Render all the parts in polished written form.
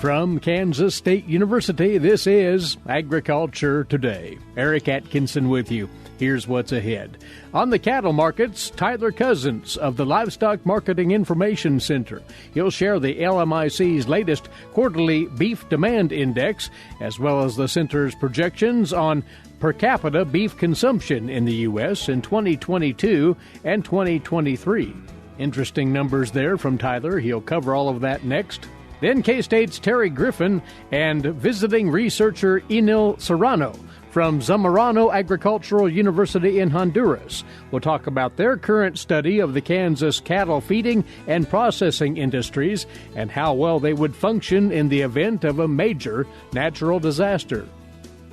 From Kansas State University, this is Agriculture Today. Eric Atkinson with you. Here's what's ahead. On the cattle markets, Tyler Cozzens of the Livestock Marketing Information Center. He'll share the LMIC's latest quarterly beef demand index, as well as the center's projections on per capita beef consumption in the U.S. in 2022 and 2023. Interesting numbers there from Tyler. He'll cover all of that next. Then K-State's Terry Griffin and visiting researcher Enil Serrano from Zamorano Agricultural University in Honduras. We'll talk about their current study of the Kansas cattle feeding and processing industries and how well they would function in the event of a major natural disaster.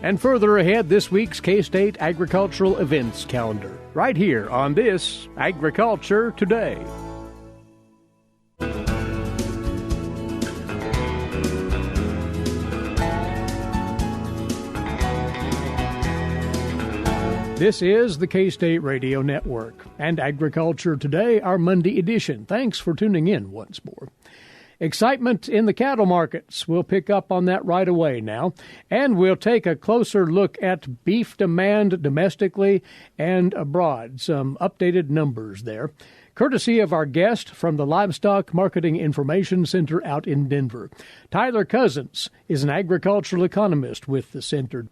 And further ahead, this week's K-State Agricultural Events Calendar, right here on this Agriculture Today. This is the K-State Radio Network and Agriculture Today, our Monday edition. Thanks for tuning in once more. Excitement in the cattle markets. We'll pick up on that right away now. And we'll take a closer look at beef demand domestically and abroad. Some updated numbers there, courtesy of our guest from the Livestock Marketing Information Center out in Denver. Tyler Cozzens is an agricultural economist with the center.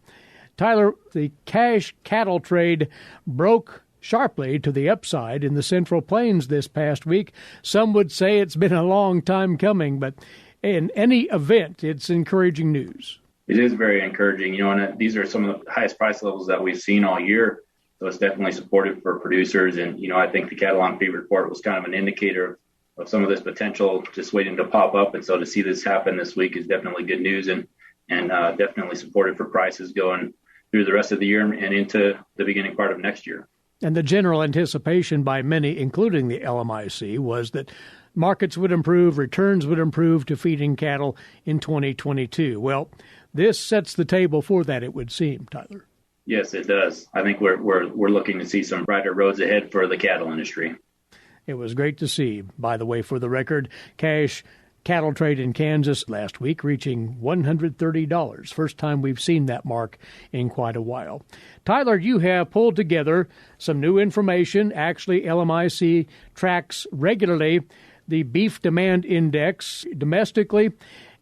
Tyler, the cash cattle trade broke sharply to the upside in the Central Plains this past week. Some would say it's been a long time coming, but in any event, it's encouraging news. It is very encouraging, and these are some of the highest price levels that we've seen all year. So it's definitely supportive for producers. And, I think the Cattle on Feed report was kind of an indicator of some of this potential just waiting to pop up. And so to see this happen this week is definitely good news and definitely supportive for prices going through the rest of the year and into the beginning part of next year. And the general anticipation by many, including the LMIC, was that markets would improve, returns would improve to feeding cattle in 2022. Well, this sets the table for that, it would seem, Tyler. Yes, it does. I think we're looking to see some brighter roads ahead for the cattle industry. It was great to see. By the way, for the record, cash cattle trade in Kansas last week reaching $130. First time we've seen that mark in quite a while. Tyler, you have pulled together some new information. Actually, LMIC tracks regularly the beef demand index domestically,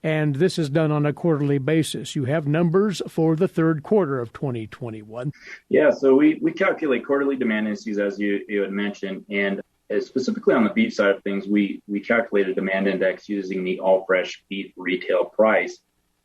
and this is done on a quarterly basis. You have numbers for the third quarter of 2021. Yeah, so we calculate quarterly demand indices, as you had mentioned, and specifically on the beef side of things, we calculate a demand index using the all-fresh beef retail price.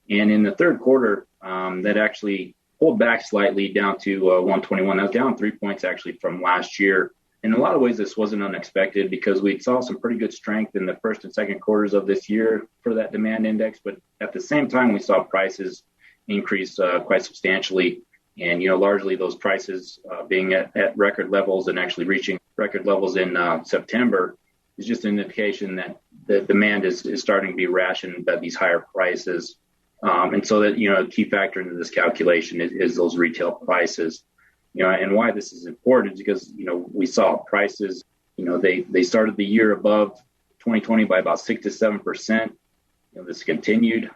And in the third quarter, that actually pulled back slightly down to 121. That was down 3 points actually from last year. In a lot of ways, this wasn't unexpected because we saw some pretty good strength in the first and second quarters of this year for that demand index. But at the same time, we saw prices increase quite substantially. And, largely those prices being at record levels and actually reaching record levels in September is just an indication that the demand is starting to be rationed by these higher prices. And so that, a key factor into this calculation is those retail prices. And why this is important is because, we saw prices, they started the year above 2020 by about 6 to 7%. This continued.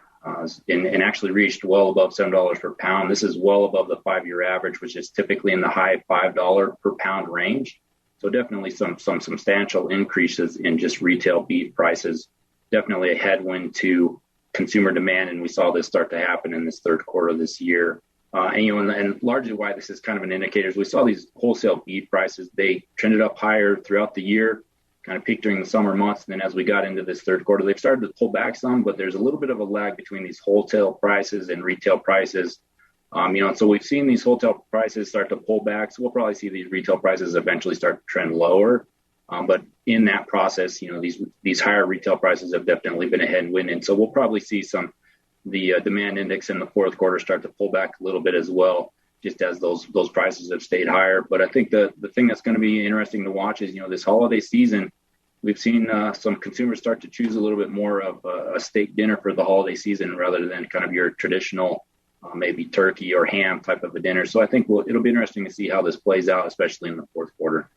And actually reached well above $7 per pound. This is well above the 5-year average, which is typically in the high $5 per pound range. So definitely some substantial increases in just retail beef prices. Definitely a headwind to consumer demand, and we saw this start to happen in this third quarter of this year. And largely why this is kind of an indicator is we saw these wholesale beef prices. They trended up higher throughout the year, kind of peaked during the summer months. And then as we got into this third quarter, they've started to pull back some, but there's a little bit of a lag between these wholesale prices and retail prices. And so we've seen these wholesale prices start to pull back. So we'll probably see these retail prices eventually start to trend lower. But in that process, these higher retail prices have definitely been a headwind. And so we'll probably see the demand index in the fourth quarter start to pull back a little bit as well, just as those prices have stayed higher. But I think the thing that's going to be interesting to watch is, this holiday season, we've seen some consumers start to choose a little bit more of a steak dinner for the holiday season rather than kind of your traditional maybe turkey or ham type of a dinner. So I think it'll be interesting to see how this plays out, especially in the fourth quarter.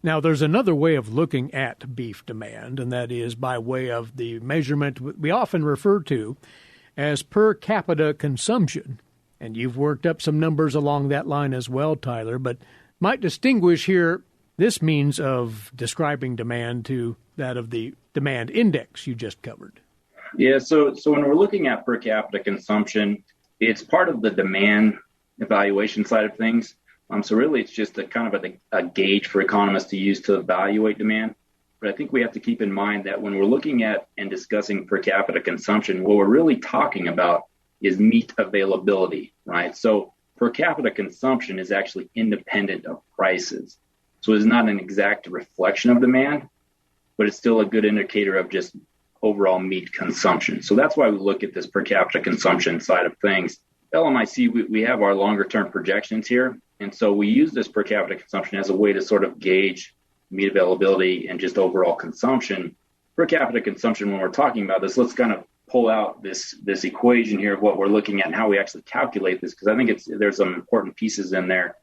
Now, there's another way of looking at beef demand, and that is by way of the measurement we often refer to as per capita consumption. And you've worked up some numbers along that line as well, Tyler, but might distinguish here this means of describing demand to that of the demand index you just covered. Yeah, so when we're looking at per capita consumption, it's part of the demand evaluation side of things. So really, it's just a kind of a gauge for economists to use to evaluate demand. But I think we have to keep in mind that when we're looking at and discussing per capita consumption, what we're really talking about is meat availability, right? So per capita consumption is actually independent of prices. So it's not an exact reflection of demand, but it's still a good indicator of just overall meat consumption. So that's why we look at this per capita consumption side of things. LMIC, we have our longer term projections here. And so we use this per capita consumption as a way to sort of gauge meat availability and just overall consumption. Per capita consumption, when we're talking about this, let's kind of pull out this equation here of what we're looking at and how we actually calculate this, because I think there's some important pieces in there.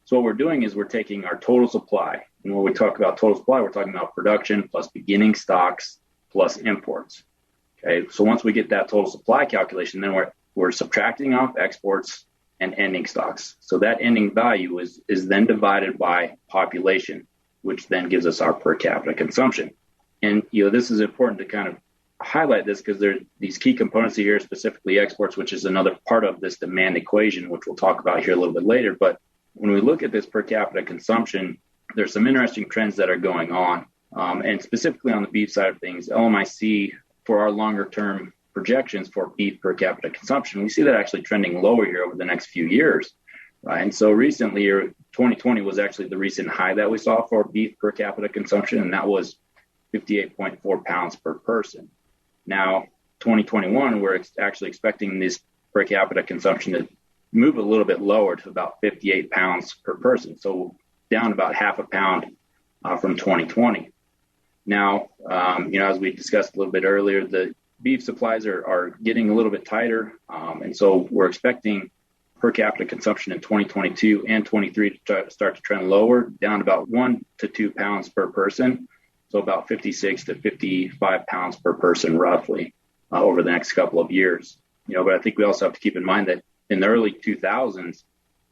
So what we're doing is we're taking our total supply. And when we talk about total supply, we're talking about production plus beginning stocks plus imports. Okay, so once we get that total supply calculation, then we're subtracting off exports and ending stocks. So that ending value is then divided by population, which then gives us our per capita consumption. And this is important to kind of highlight this because there are these key components here, specifically exports, which is another part of this demand equation, which we'll talk about here a little bit later. But when we look at this per capita consumption, there's some interesting trends that are going on. And specifically on the beef side of things, LMIC, for our longer term projections for beef per capita consumption, we see that actually trending lower here over the next few years. Right? And so recently, 2020 was actually the recent high that we saw for beef per capita consumption, and that was 58.4 pounds per person. Now, 2021, we're actually expecting this per capita consumption to move a little bit lower to about 58 pounds per person, so down about half a pound from 2020. Now, as we discussed a little bit earlier, the beef supplies are getting a little bit tighter, and so we're expecting per capita consumption in 2022 and 23 to start to trend lower, down about 1 to 2 pounds per person, so about 56 to 55 pounds per person roughly over the next couple of years. But I think we also have to keep in mind that in the early 2000s,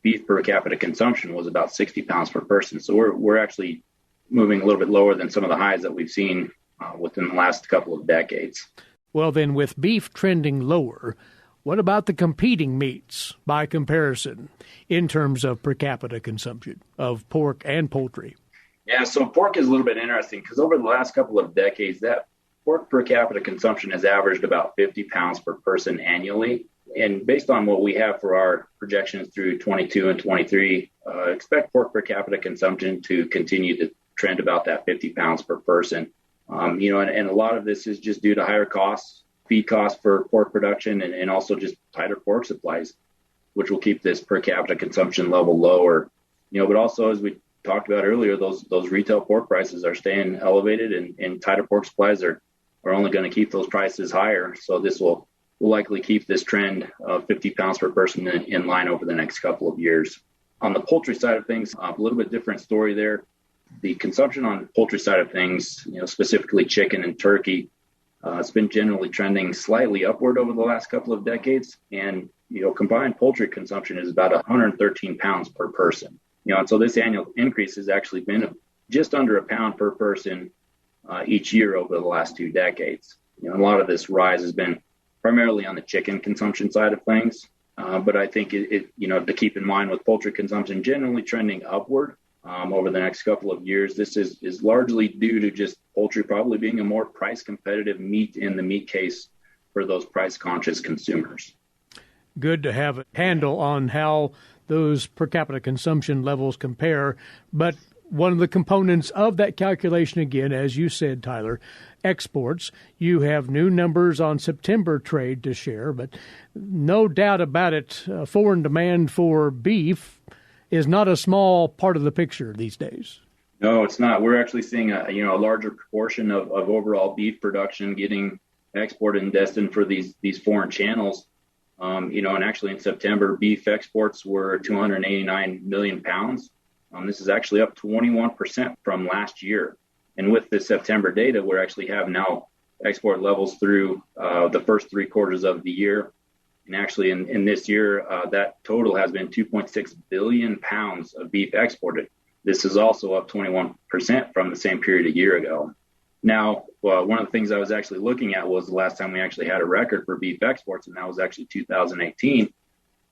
beef per capita consumption was about 60 pounds per person. So we're actually moving a little bit lower than some of the highs that we've seen within the last couple of decades. Well, then, with beef trending lower, what about the competing meats by comparison in terms of per capita consumption of pork and poultry? Yeah, so pork is a little bit interesting because over the last couple of decades, that pork per capita consumption has averaged about 50 pounds per person annually. And based on what we have for our projections through 22 and 23, expect pork per capita consumption to continue to trend about that 50 pounds per person. And a lot of this is just due to higher costs, feed costs for pork production, and also just tighter pork supplies, which will keep this per capita consumption level lower. But also, as we talked about earlier, those retail pork prices are staying elevated, and tighter pork supplies are only going to keep those prices higher. So this will likely keep this trend of 50 pounds per person in line over the next couple of years. On the poultry side of things, a little bit different story there. The consumption on the poultry side of things, specifically chicken and turkey, it's been generally trending slightly upward over the last couple of decades. And, combined poultry consumption is about 113 pounds per person. And so this annual increase has actually been just under a pound per person each year over the last 2 decades. A lot of this rise has been primarily on the chicken consumption side of things. But I think to keep in mind with poultry consumption generally trending upward over the next couple of years, this is largely due to just poultry probably being a more price competitive meat in the meat case for those price conscious consumers. Good to have a handle on how those per capita consumption levels compare. But one of the components of that calculation, again, as you said, Tyler, exports. You have new numbers on September trade to share, but no doubt about it, foreign demand for beef is not a small part of the picture these days. No, it's not. We're actually seeing a larger proportion of overall beef production getting exported and destined for these foreign channels. And actually in September, beef exports were 289 million pounds. This is actually up 21% from last year. And with the September data, we actually have now export levels through the first 3 quarters of the year. And actually in this year, that total has been 2.6 billion pounds of beef exported. This is also up 21% from the same period a year ago. Now, one of the things I was actually looking at was the last time we actually had a record for beef exports, and that was actually 2018.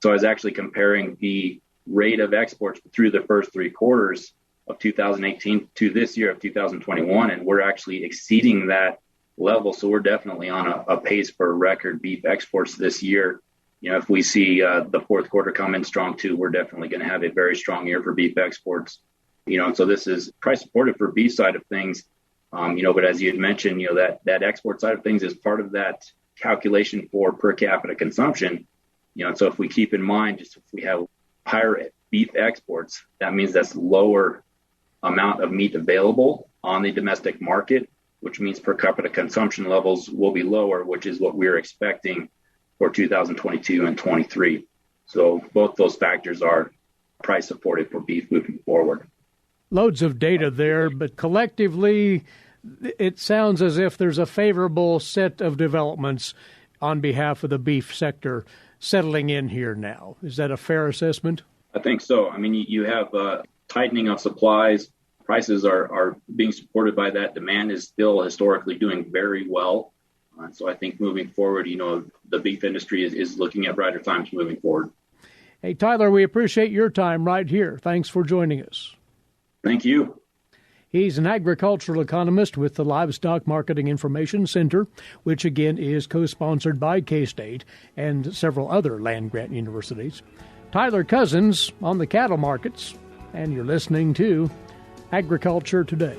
So I was actually comparing the rate of exports through the first 3 quarters of 2018 to this year of 2021, and we're actually exceeding that level. So we're definitely on a pace for record beef exports this year. If we see the fourth quarter come in strong too, we're definitely going to have a very strong year for beef exports. And so this is price supported for beef side of things. But as you had mentioned, that export side of things is part of that calculation for per capita consumption. So if we keep in mind, just if we have higher beef exports, that means that's lower amount of meat available on the domestic market, which means per capita consumption levels will be lower, which is what we're expecting for 2022 and 23. So both those factors are price supported for beef moving forward. Loads of data there, but collectively, it sounds as if there's a favorable set of developments on behalf of the beef sector settling in here now. Is that a fair assessment? I think so. You have tightening of supplies. Prices are being supported by that. Demand is still historically doing very well. So I think moving forward, the beef industry is looking at brighter times moving forward. Hey, Tyler, we appreciate your time right here. Thanks for joining us. Thank you. He's an agricultural economist with the Livestock Marketing Information Center, which again is co-sponsored by K-State and several other land-grant universities. Tyler Cozzens on the cattle markets, and you're listening to Agriculture Today.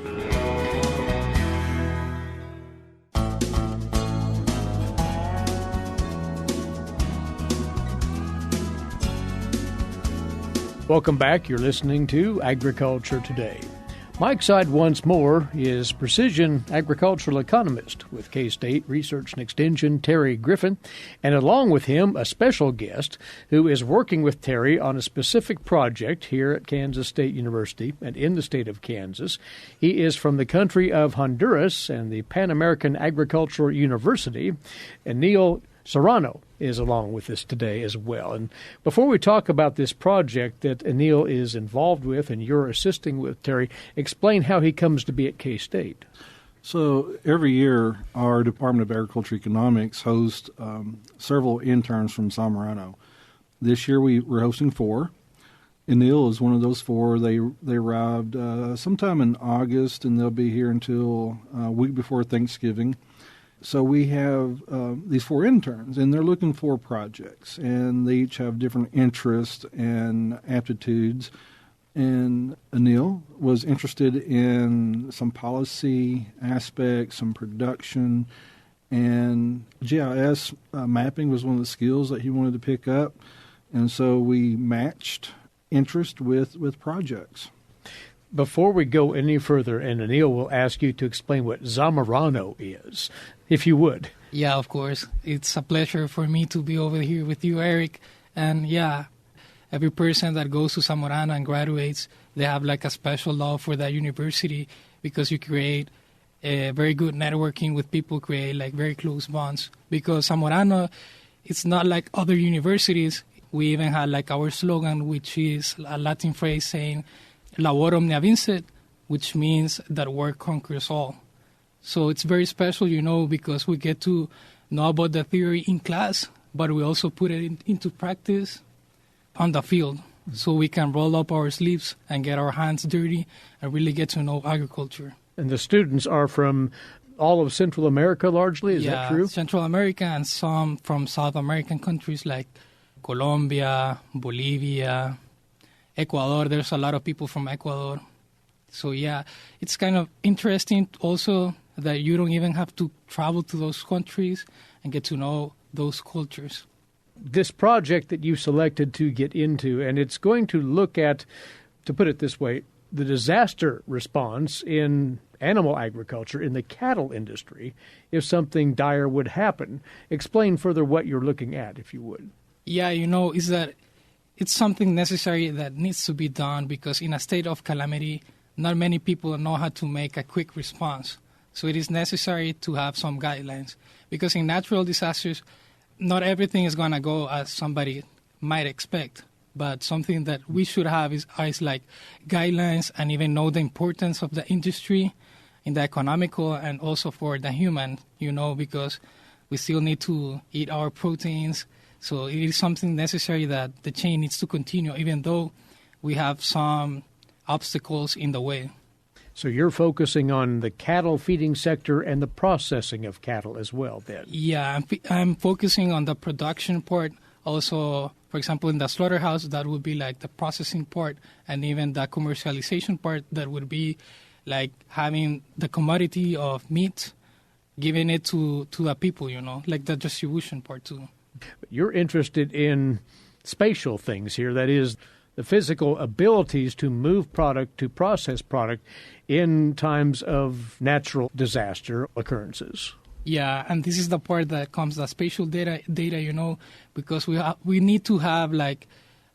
Welcome back. You're listening to Agriculture Today. Mike Side once more is precision agricultural economist with K-State Research and Extension, Terry Griffin, and along with him, a special guest who is working with Terry on a specific project here at Kansas State University and in the state of Kansas. He is from the country of Honduras and the Pan American Agricultural University. Enil Serrano is along with us today as well. And before we talk about this project that Enil is involved with and you're assisting with, Terry, explain how he comes to be at K-State. So every year, our Department of Agriculture Economics hosts several interns from Zamorano. This year, we're hosting 4. Enil is one of those 4. They arrived sometime in August, and they'll be here until a week before Thanksgiving. So we have these 4 interns, and they're looking for projects, and they each have different interests and aptitudes. And Enil was interested in some policy aspects, some production, and GIS mapping was one of the skills that he wanted to pick up. And so we matched interest with projects. Before we go any further, and Enil will ask you to explain what Zamorano is, if you would. Yeah, of course. It's a pleasure for me to be over here with you, Eric. And yeah, every person that goes to Zamorano and graduates, they have like a special love for that university because you create a very good networking with people, create like very close bonds. Because Zamorano, it's not like other universities. We even had like our slogan, which is a Latin phrase saying, Laborum ne vincit, which means that work conquers all. So it's very special, because we get to know about the theory in class, but we also put it into practice on the field. So we can roll up our sleeves and get our hands dirty and really get to know agriculture. And the students are from all of Central America largely, is that true? Central America and some from South American countries like Colombia, Bolivia, Ecuador. There's a lot of people from Ecuador. So yeah, it's kind of interesting also that you don't even have to travel to those countries and get to know those cultures. This project that you selected to get into, and it's going to look at, to put it this way, the disaster response in animal agriculture, in the cattle industry, if something dire would happen. Explain further what you're looking at, if you would. Yeah, is that it's something necessary that needs to be done because in a state of calamity, not many people know how to make a quick response. So it is necessary to have some guidelines because in natural disasters, not everything is going to go as somebody might expect. But something that we should have is like guidelines and even know the importance of the industry in the economical and also for the human, because we still need to eat our proteins. So it is something necessary that the chain needs to continue, even though we have some obstacles in the way. So you're focusing on the cattle feeding sector and the processing of cattle as well, then? Yeah, I'm focusing on the production part. Also, for example, in the slaughterhouse, that would be like the processing part, and even the commercialization part, that would be like having the commodity of meat, giving it to the people, like the distribution part too. You're interested in spatial things here, that is, the physical abilities to move product, to process product in times of natural disaster occurrences. Yeah, and this is the part that comes the spatial data, because we need to have like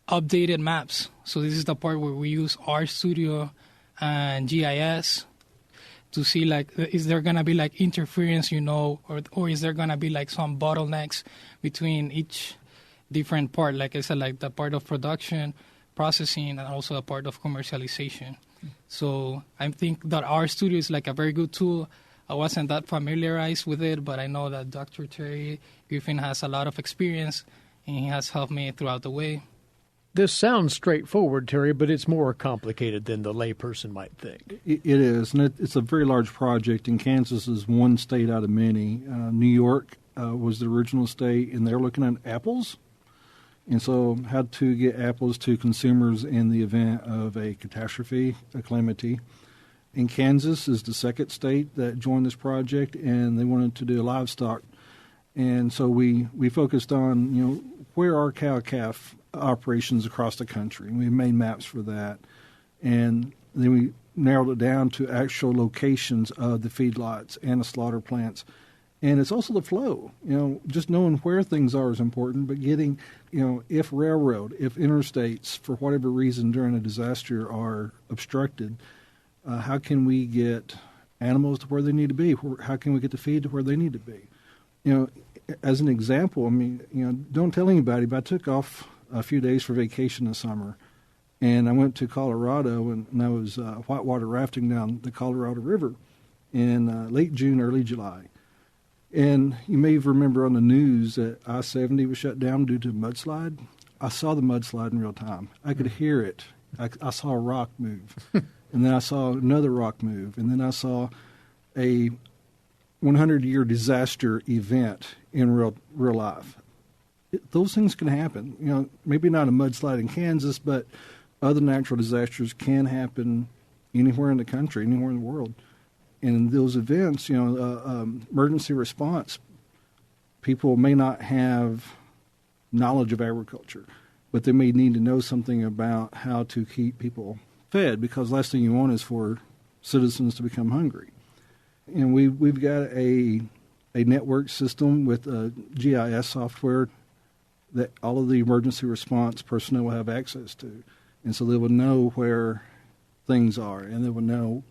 updated maps. So this is the part where we use RStudio and GIS to see like is there gonna be like interference, or is there gonna be like some bottlenecks between each different part? Like I said, like the part of production, processing, and also a part of commercialization. So I think that RStudio is like a very good tool. I wasn't that familiarized with it, but I know that Dr. Terry Griffin has a lot of experience, and he has helped me throughout the way. This sounds straightforward, Terry, but it's more complicated than the layperson might think. It is, and it's a very large project, and Kansas is one state out of many. New York was the original state, and they're looking at apples. And so how to get apples to consumers in the event of a catastrophe, a calamity. And Kansas is the second state that joined this project, and they wanted to do livestock. And so we focused on, where are cow-calf operations across the country. And we made maps for that. And then we narrowed it down to actual locations of the feedlots and the slaughter plants. And it's also the flow. Just knowing where things are is important, but getting, if railroad, if interstates, for whatever reason during a disaster are obstructed, how can we get animals to where they need to be? How can we get the feed to where they need to be? As an example, don't tell anybody, but I took off a few days for vacation this summer, and I went to Colorado, and I was whitewater rafting down the Colorado River in late June, early July. And you may remember on the news that I-70 was shut down due to a mudslide. I saw the mudslide in real time. I could hear it. I saw a rock move. And then I saw another rock move. And then I saw a 100-year disaster event in real life. Those things can happen. Maybe not a mudslide in Kansas, but other natural disasters can happen anywhere in the country, anywhere in the world. And in those events, emergency response, people may not have knowledge of agriculture, but they may need to know something about how to keep people fed, because last thing you want is for citizens to become hungry. And we've got a network system with GIS software that all of the emergency response personnel will have access to. And so they will know where things are, and they will know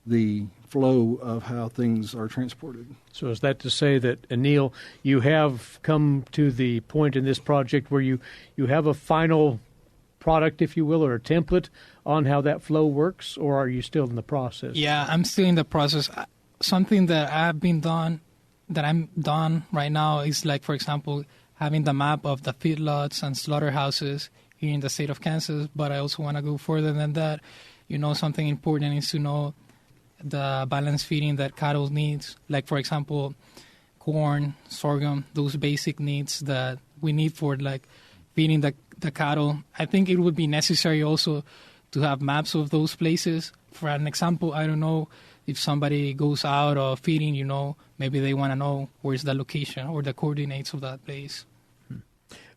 the flow of how things are transported. So is that to say that, Enil, you have come to the point in this project where you have a final product, if you will, or a template on how that flow works, or are you still in the process? Yeah, I'm still in the process. Something that I'm done right now is like, for example, having the map of the feedlots and slaughterhouses here in the state of Kansas, but I also want to go further than that. Something important is to know the balanced feeding that cattle needs, like, for example, corn, sorghum, those basic needs that we need for, like, feeding the cattle. I think it would be necessary also to have maps of those places. For an example, I don't know if somebody goes out of feeding, maybe they want to know where's the location or the coordinates of that place.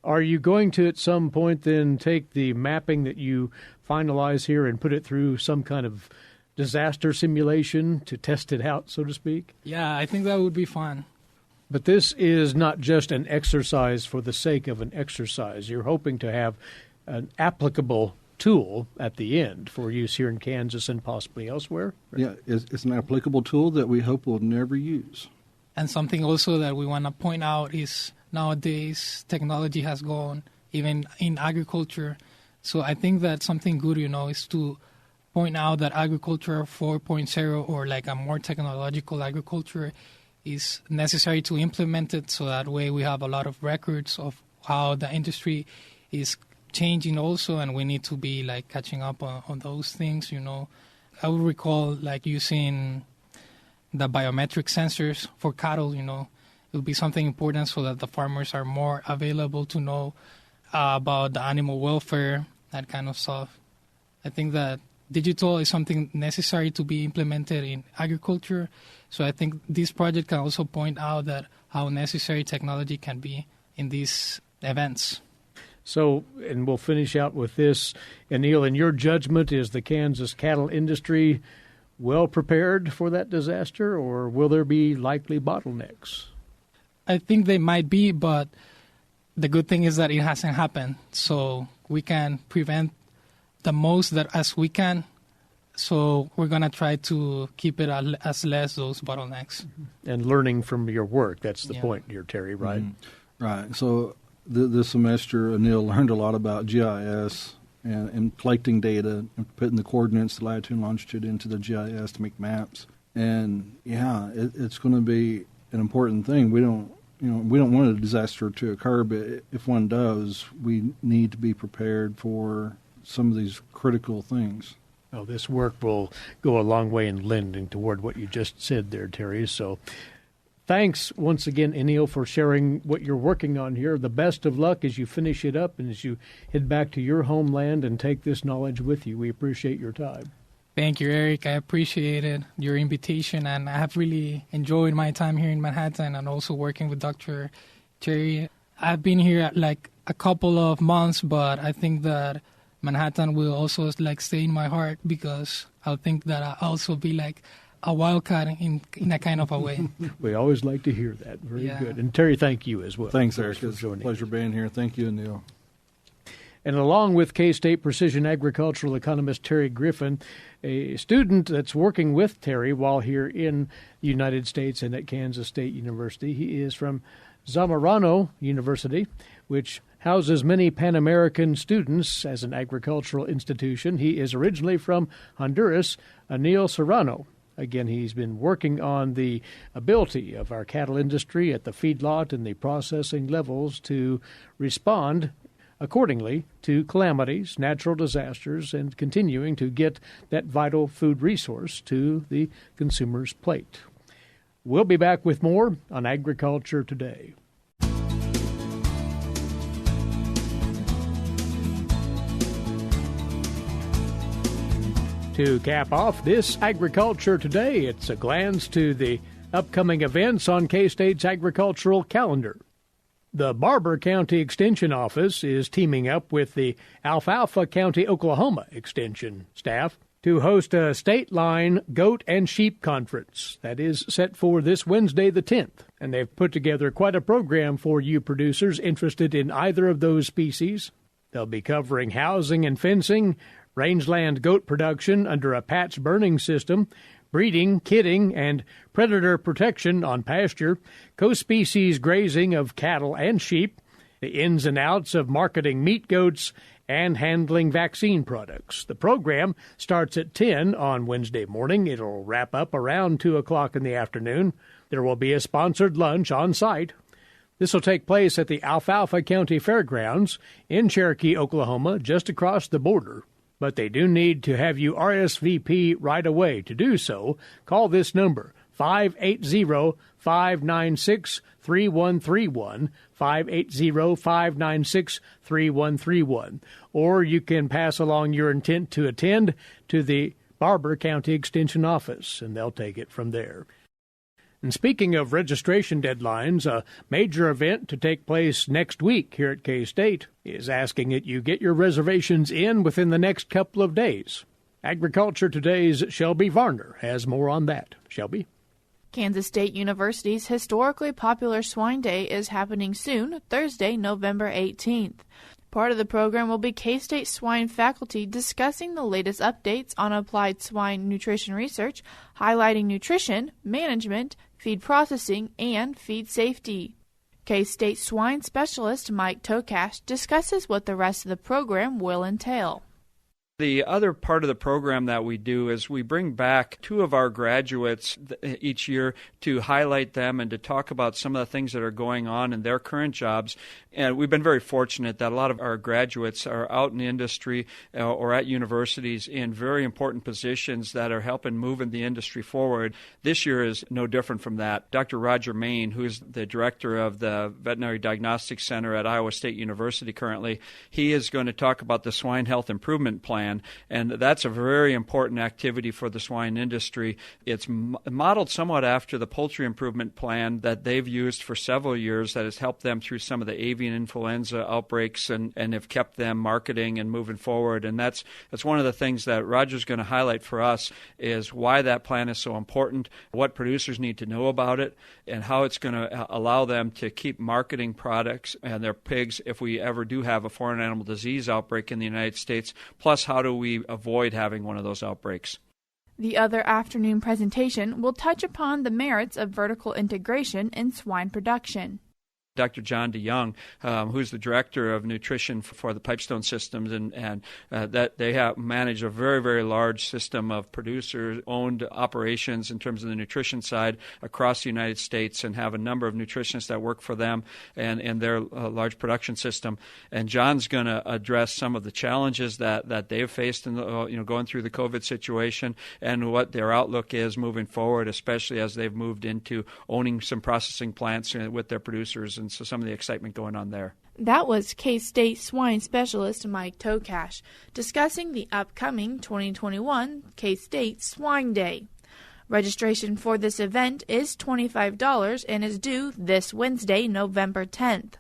Are you going to, at some point, then take the mapping that you finalize here and put it through some kind of disaster simulation to test it out, so to speak? Yeah, I think that would be fun. But this is not just an exercise for the sake of an exercise. You're hoping to have an applicable tool at the end for use here in Kansas and possibly elsewhere. Yeah, it's an applicable tool that we hope we'll never use. And something also that we want to point out is nowadays technology has gone even in agriculture. So I think that something good, is to point out that agriculture 4.0 or like a more technological agriculture is necessary to implement it, so that way we have a lot of records of how the industry is changing also, and we need to be like catching up on those things. I would recall like using the biometric sensors for cattle. It would be something important so that the farmers are more available to know about the animal welfare, that kind of stuff. I think that digital is something necessary to be implemented in agriculture. So I think this project can also point out that how necessary technology can be in these events. So, and we'll finish out with this. Enil, in your judgment, is the Kansas cattle industry well prepared for that disaster, or will there be likely bottlenecks? I think they might be, but the good thing is that it hasn't happened. So we can prevent the most that as we can. So we're going to try to keep it as less those bottlenecks. And learning from your work, that's the point here, Terry, right? Mm-hmm. Right. So this semester, Enil learned a lot about GIS and collecting data and putting the coordinates, the latitude and longitude into the GIS to make maps. And it's going to be an important thing. We don't want a disaster to occur, but if one does, we need to be prepared for some of these critical things. Well, this work will go a long way in lending toward what you just said there, Terry. So thanks once again, Enil, for sharing what you're working on here. The best of luck as you finish it up and as you head back to your homeland and take this knowledge with you. We appreciate your time. Thank you, Eric. I appreciated your invitation, and I have really enjoyed my time here in Manhattan and also working with Dr. Terry. I've been here like a couple of months, but I think that Manhattan will also like stay in my heart, because I think that I'll also be like a wildcat in a kind of a way. We always like to hear that. Very good. And Terry, thank you as well. Thanks, Eric. It's a pleasure being here. Thank you, Enil. And along with K-State Precision Agricultural economist Terry Griffin, a student that's working with Terry while here in the United States and at Kansas State University. He is from Zamorano University, which houses many Pan-American students as an agricultural institution. He is originally from Honduras, Enil Serrano. Again, he's been working on the ability of our cattle industry at the feedlot and the processing levels to respond accordingly to calamities, natural disasters, and continuing to get that vital food resource to the consumer's plate. We'll be back with more on Agriculture Today. To cap off this Agriculture Today, it's a glance to the upcoming events on K-State's agricultural calendar. The Barber County Extension Office is teaming up with the Alfalfa County, Oklahoma Extension staff to host a state-line goat and sheep conference that is set for this Wednesday the 10th. And they've put together quite a program for you producers interested in either of those species. They'll be covering housing and fencing, rangeland goat production under a patch burning system, breeding, kidding, and predator protection on pasture, co-species grazing of cattle and sheep, the ins and outs of marketing meat goats, and handling vaccine products. The program starts at 10 on Wednesday morning. It'll wrap up around 2 o'clock in the afternoon. There will be a sponsored lunch on site. This will take place at the Alfalfa County Fairgrounds in Cherokee, Oklahoma, just across the border. But they do need to have you RSVP right away. To do so, call this number, 580-596-3131, 580-596-3131. Or you can pass along your intent to attend to the Barber County Extension Office, and they'll take it from there. And speaking of registration deadlines, a major event to take place next week here at K-State is asking that you get your reservations in within the next couple of days. Agriculture Today's Shelby Varner has more on that. Shelby? Kansas State University's historically popular Swine Day is happening soon, Thursday, November 18th. Part of the program will be K-State Swine faculty discussing the latest updates on applied swine nutrition research, highlighting nutrition, management, feed processing, and feed safety. K-State Swine specialist Mike Tokash discusses what the rest of the program will entail. The other part of the program that we do is we bring back two of our graduates each year to highlight them and to talk about some of the things that are going on in their current jobs. And we've been very fortunate that a lot of our graduates are out in the industry or at universities in very important positions that are helping moving the industry forward. This year is no different from that. Dr. Roger Main, who is the director of the Veterinary Diagnostic Center at Iowa State University currently, he is going to talk about the Swine Health Improvement Plan. And that's a very important activity for the swine industry. It's modeled somewhat after the Poultry Improvement Plan that they've used for several years that has helped them through some of the avian influenza outbreaks and have kept them marketing and moving forward. And that's one of the things that Roger's going to highlight for us is why that plan is so important, what producers need to know about it, and how it's going to allow them to keep marketing products and their pigs if we ever do have a foreign animal disease outbreak in the United States, plus how do we avoid having one of those outbreaks. The other afternoon presentation will touch upon the merits of vertical integration in swine production. Dr. John DeYoung, who's the director of nutrition for the Pipestone Systems, and that they manage a very, very large system of producer-owned operations in terms of the nutrition side across the United States, and have a number of nutritionists that work for them and their large production system. And John's going to address some of the challenges that they've faced in going through the COVID situation and what their outlook is moving forward, especially as they've moved into owning some processing plants with their producers, and so some of the excitement going on there. That was K-State Swine specialist Mike Tokash discussing the upcoming 2021 K-State Swine Day. Registration for this event is $25 and is due this Wednesday, November 10th.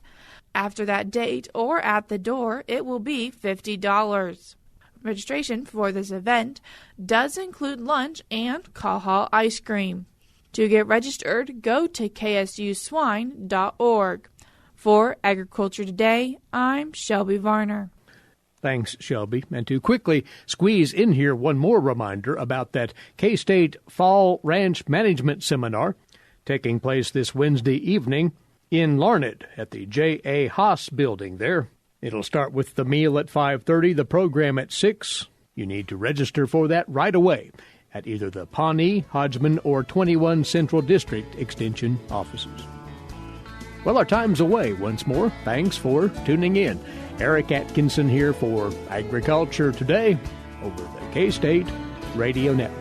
After that date or at the door, it will be $50. Registration for this event does include lunch and Kaha ice cream. To get registered, go to ksuswine.org. For Agriculture Today, I'm Shelby Varner. Thanks, Shelby. And to quickly squeeze in here one more reminder about that K-State Fall Ranch Management Seminar taking place this Wednesday evening in Larned at the J.A. Haas building there. It'll start with the meal at 5:30, the program at 6. You need to register for that right away at either the Pawnee, Hodgman, or 21 Central District Extension offices. Well, our time's away once more. Thanks for tuning in. Eric Atkinson here for Agriculture Today over the K-State Radio Network.